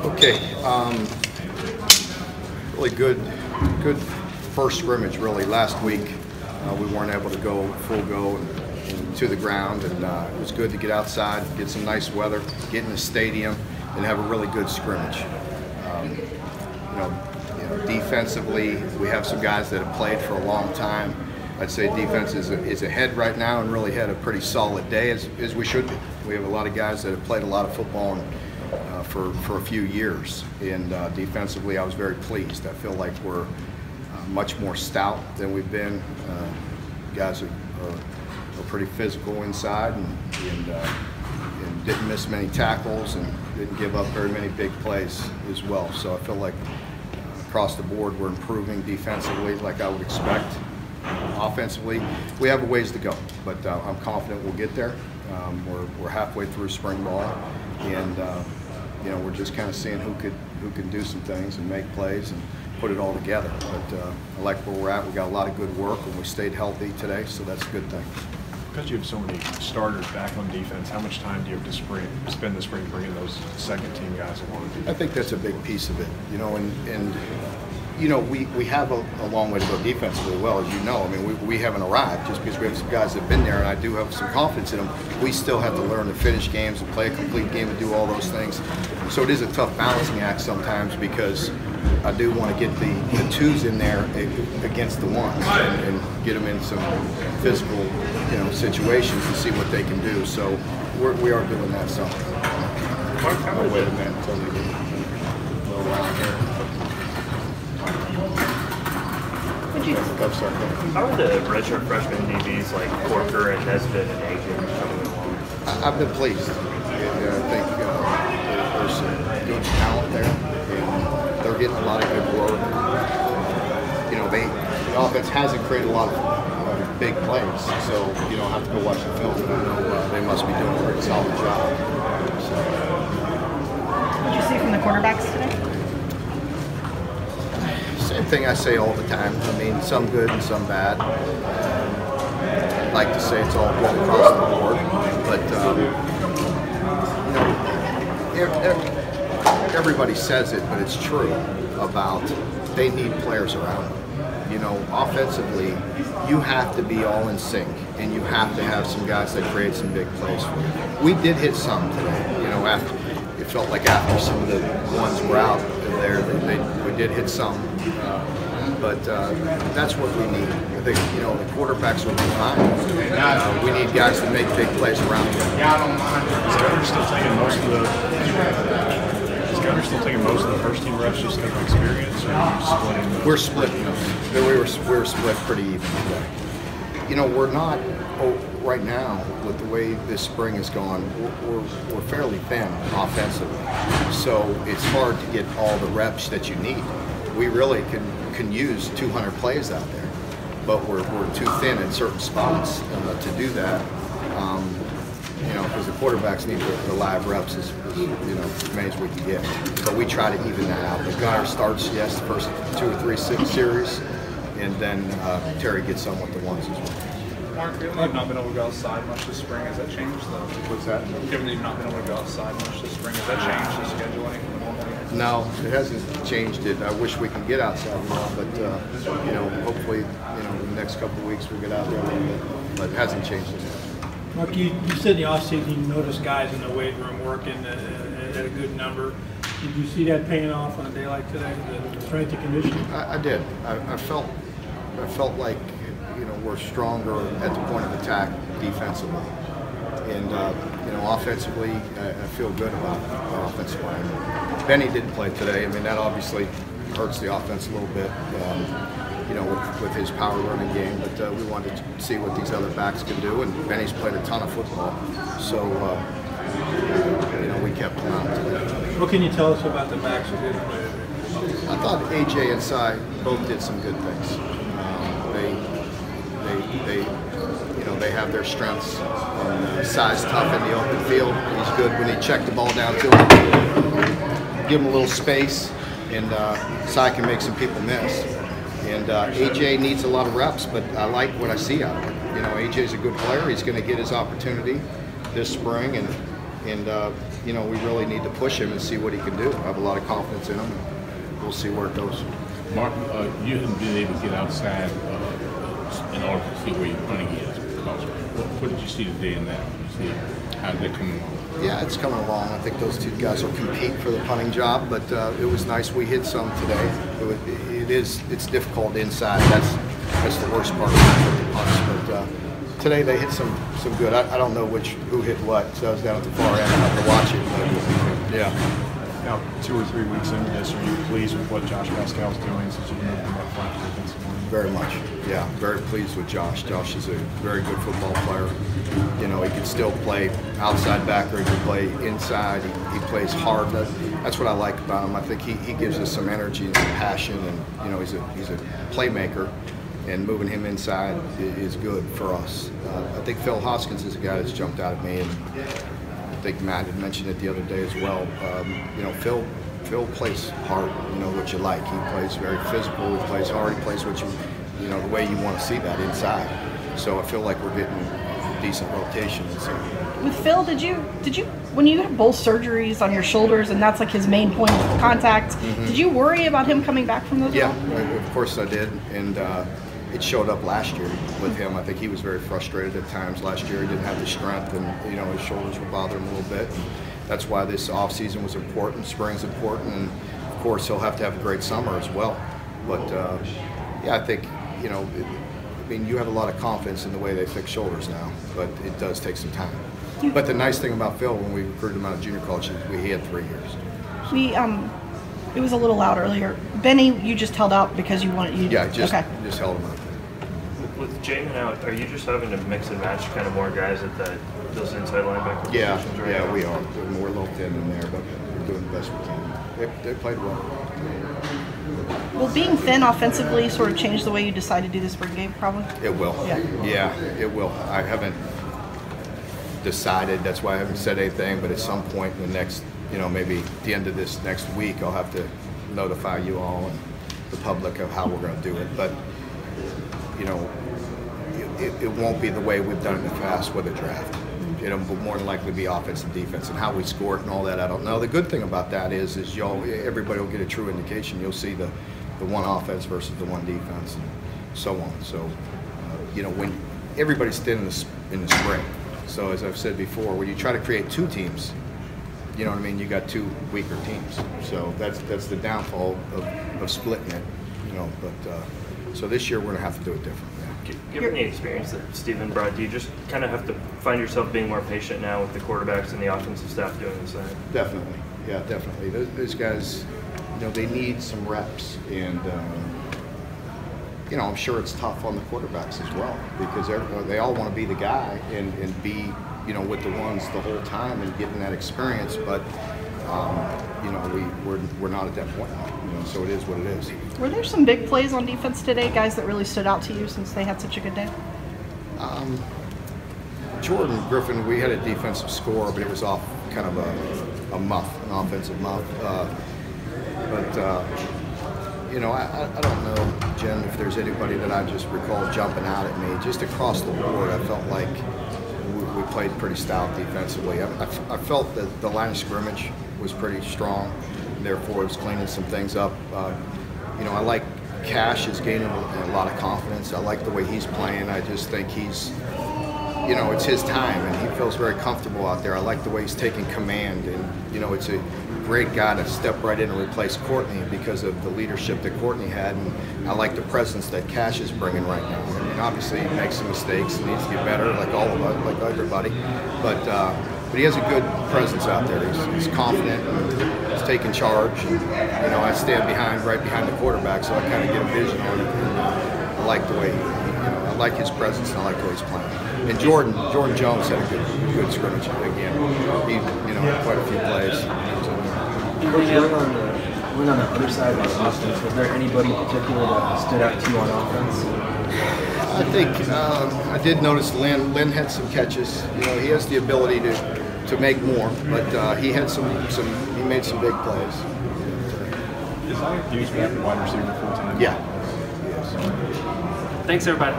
Okay, really good first scrimmage. Really, last week we weren't able to go full go and to the ground, and it was good to get outside, get some nice weather, get in the stadium, and have a really good scrimmage. Defensively, we have some guys that have played for a long time. I'd say defense is ahead right now and really had a pretty solid day, as we should be. We have a lot of guys that have played a lot of football for a few years, and defensively I was very pleased. I feel like we're much more stout than we've been. Guys are pretty physical inside and didn't miss many tackles and didn't give up very many big plays as well. So I feel like across the board we're improving defensively like I would expect. Offensively, we have a ways to go, but I'm confident we'll get there. We're halfway through spring ball, and we're just kind of seeing who can do some things and make plays and put it all together. But I like where we're at. We got a lot of good work, and we stayed healthy today, so that's a good thing. Because you have so many starters back on defense, how much time do you have to spend the spring bringing those second-team guys along? I think that's a big piece of it, we have a long way to go defensively, well, as you know. I mean, we haven't arrived just because we have some guys that have been there, and I do have some confidence in them. We still have to learn to finish games and play a complete game and do all those things. So it is a tough balancing act sometimes, because I do want to get the twos in there against the ones and get them in some physical situations and see what they can do. So we are doing that some. Oh, wait a minute until we get a little around here. How are the redshirt freshman DBs like Corker and Nesbitt and Agent coming along? I've been pleased. I think there's some good talent there, and they're getting a lot of good work. The offense hasn't created a lot of big plays, so you don't have to go watch the film, but I know they must be doing a very solid job. What did you see from the quarterbacks today? Same thing I say all the time. I mean, some good and some bad. I'd like to say it's all good across the board, but everybody says it, but it's true about they need players around them. Offensively, you have to be all in sync, and you have to have some guys that create some big plays for you. We did hit some today. After it felt like after some of the ones were out there, we did hit some. But that's what we need. I think the quarterbacks will be fine. We need guys to make big plays around them. Is Gunner still taking most of the first team reps just because of experience, or are you splitting? We're splitting them. We're split pretty evenly. We're not right now with the way this spring has gone. We're fairly thin offensively, so it's hard to get all the reps that you need. We really can use 200 plays out there, but we're too thin in certain spots to do that. Because the quarterbacks need the live reps as many as we can get. But we try to even that out. The Gunner starts, the first 2 or 3 series, and then Terry gets on with the ones as well. Mark, given you've not been able to go outside much this spring, has that changed What's that? Given that you've not been able to go outside much this spring, has that changed the schedule any from normal? No, it hasn't changed it. I wish we could get outside more, but hopefully, in the next couple of weeks we'll get out there a little bit. But it hasn't changed it. Mark, you said in the offseason you noticed guys in the weight room working at a good number. Did you see that paying off on a day like today, the strength and conditioning? I did. I felt like we're stronger at the point of attack defensively, and offensively I feel good about our offensive line. Benny didn't play today. I mean, that obviously hurts the offense a little bit. With his power running game, but we wanted to see what these other backs can do, and Benny's played a ton of football, so we kept him out today. What can you tell us about the backs who didn't play today? I thought AJ and Cy both did some good things. They have their strengths. And Cy's tough in the open field. He's good when he checked the ball down to him. Give him a little space, and Cy can make some people miss. And AJ needs a lot of reps, but I like what I see out of him. AJ's a good player. He's going to get his opportunity this spring, and you know, we really need to push him and see what he can do. I have a lot of confidence in him. We'll see where it goes. Mark, you haven't been able to get outside in order to see where your punting is. What did you see today in that? How did that come along? Yeah, it's coming along. I think those two guys will compete for the punting job, but it was nice we hit some today. It's difficult inside. That's the worst part of the punts. But today they hit some good. I don't know who hit what, so I was down at the far end. I have to watch it. But, yeah. Now, 2 or 3 weeks into this, are you pleased with what Josh Pascal's doing since you've moved from that flat to defensive line? Very much, yeah. Very pleased with Josh. Josh is a very good football player. You know, he can still play outside backer. He can play inside. He plays hard. That's what I like about him. I think he gives us some energy and some passion, and you know, he's a playmaker. And moving him inside is good for us. I think Phil Hoskins is a guy that's jumped out at me, and I think Matt had mentioned it the other day as well. You know, Phil plays hard, you know, what you like. He plays very physical, he plays hard, he plays what you know, the way you want to see that inside. So I feel like we're getting decent rotations. With Phil, did you when you had both surgeries on your shoulders and that's like his main point of contact, did you worry about him coming back from those? Yeah, of course I did, and it showed up last year with him. I think he was very frustrated at times last year. He didn't have the strength, and you know, his shoulders were bothering him a little bit. And that's why this off season was important. Spring's important, and of course he'll have to have a great summer as well. But yeah, I think, you know, I mean, you have a lot of confidence in the way they fix shoulders now, but it does take some time. But the nice thing about Phil, when we recruited him out of junior college, is he had 3 years. It was a little loud earlier. Benny, you just held out because you wanted you. Yeah, just held him out. With Jamin out, are you just having to mix and match kind of more guys at those inside linebacker positions right now? We are. We're more low thin in there, but we're doing the best we can. They played well. Will being thin offensively sort of change the way you decide to do the spring game, probably? It will. Yeah, it will. I haven't decided. That's why I haven't said anything, but at some point in the next, you know, maybe at the end of this next week, I'll have to notify you all and the public of how we're going to do it. But, you know, it won't be the way we've done it in the past with a draft. It'll more than likely be offense and defense, and how we score it and all that, I don't know. The good thing about that is everybody will get a true indication. You'll see the one offense versus the one defense and so on. So, you know, when everybody's thin in the spring. So as I've said before, when you try to create 2 teams, you know what I mean, you got 2 weaker teams. So that's the downfall of splitting it, you know. But so this year we're gonna have to do it different. Given the experience that Stephen brought, do you just kind of have to find yourself being more patient now with the quarterbacks and the offensive staff doing the same? Definitely, yeah, definitely. Those guys, you know, they need some reps, and you know, I'm sure it's tough on the quarterbacks as well, because they all want to be the guy and be, you know, with the ones the whole time and getting that experience. But you know, we're not at that point now. You know, so it is what it is. Were there some big plays on defense today, guys that really stood out to you since they had such a good day? Jordan Griffin, we had a defensive score, but it was off kind of a muff, an offensive muff. You know, I don't know, Jen, if there's anybody that I just recall jumping out at me. Just across the board, I felt like we played pretty stout defensively. I felt that the line of scrimmage was pretty strong, therefore it was cleaning some things up. You know, I like Cash is gaining a lot of confidence. I like the way he's playing. I just think he's, you know, it's his time, and he feels very comfortable out there. I like the way he's taking command, and you know, it's a great guy to step right in and replace Courtney because of the leadership that Courtney had, and I like the presence that Cash is bringing right now. I mean, obviously he makes some mistakes and needs to get better, like all of us, like everybody, but he has a good presence out there. He's confident, and he's taking charge, and you know, I stand right behind the quarterback, so I kind of get a vision on it, and I like the way I like his presence, and I like the way he's playing. And Jordan Jones had a good scrimmage again. He, you know, had quite a few plays. Coach, going on the other side of the offense, was there anybody in particular that stood out to you on offense? I think I did notice Lynn. Lynn had some catches. You know, he has the ability to make more, but he had he made some big plays. Is that used back wide receiver full time? Yeah. Yes. Thanks, everybody.